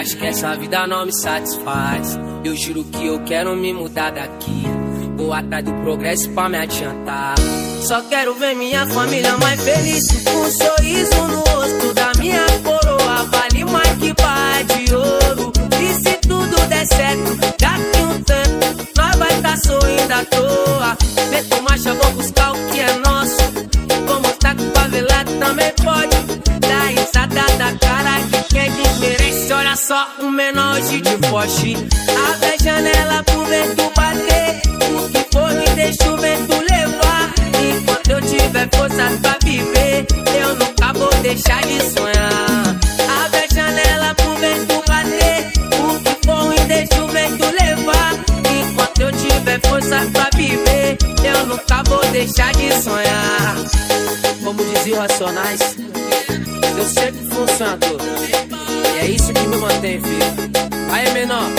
acho que essa vida não me satisfaz. Eu juro que eu quero me mudar daqui. Vou atrás do progresso pra me adiantar. Só quero ver minha família mais feliz, com um sorriso no rosto da minha coroa. Vale mais que barra de ouro. E se tudo der certo, daqui um tanto nós vai tá sorrindo à toa. Meto marcha, vou buscar o que é nosso. Vou mostrar que o favelado também pode. Dá risada da cara de quem desmerece. Olha só, um menor hoje de forte. Abre a janela pro vento bater. O que for me deixa o vento levar. Enquanto eu tiver forças pra viver, eu nunca vou deixar de sonhar. Abre a janela pro vento bater. O que for me deixa o vento levar. Enquanto eu tiver forças pra viver, eu nunca vou deixar de sonhar. Como dizia o Racionais, eu sempre fui um sonhador. E é isso que me mantém vivo. Aí, menor,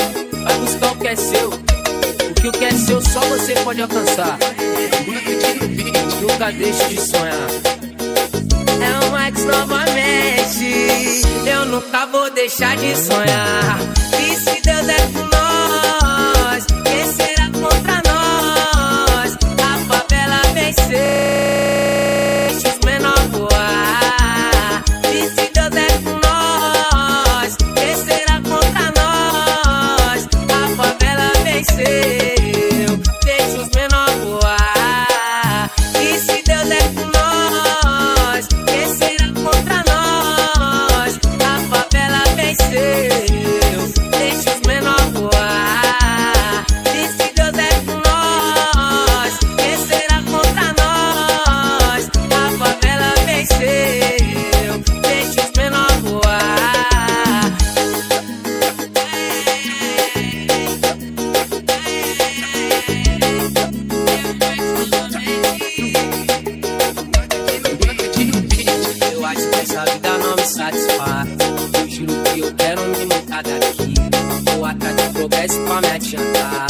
vai buscar o que é seu. Porque o que é seu só você pode alcançar. Nunca deixe de sonhar. É o Max novamente. Eu nunca vou deixar de sonhar. E se Deus é por nós, quem será contra nós? A favela vencer, deixa os menor voar. E se Deus é por nós, quem será contra nós? A favela venceu, deixa os menor voar. E se Deus é por nós, quem será contra nós? A favela venceu, deixa os menor voar. E se Deus é por nós, quem será contra nós? A favela venceu, deixa os menor voar. Eu acho que essa vida não me satisfaz. Eu juro que eu quero me mudar daqui. Vou atrás do progresso pra me adiantar.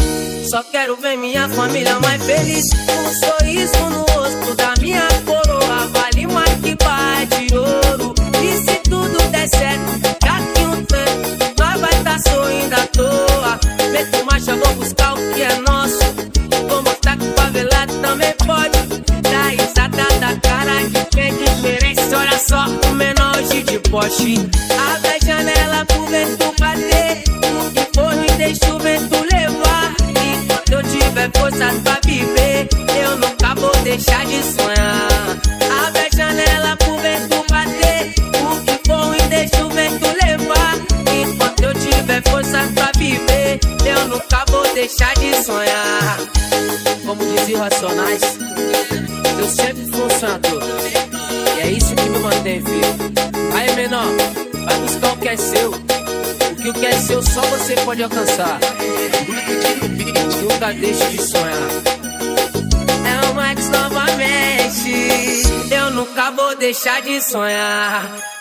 Só quero ver minha família mais feliz, com um sorriso no rosto da minha coroa. Vale mais que barra de ouro. E se tudo der certo, daqui um tanto nós vai tá sorrindo à toa. Meto marcha, vou buscar o que é nosso. Vou mostrar que o favelado também pode. Dá risada da cara de quem desmerece. Olha só, o menor hoje de poste. Abre a janela pro vento bater. O que for me deixa o vento levar. Enquanto eu tiver forças pra viver, eu nunca vou deixar de sonhar. Abre a janela pro vento bater. O que for me deixa o vento levar. Enquanto eu tiver forças pra viver, eu nunca vou deixar de sonhar. Como dizia o Racionais, eu sempre fui um sonhador. E é isso que me mantém vivo. Aí, menor, vai buscar o que é seu. Porque o que é seu só você pode alcançar. Nunca deixe de sonhar. É o Max novamente. Eu nunca vou deixar de sonhar.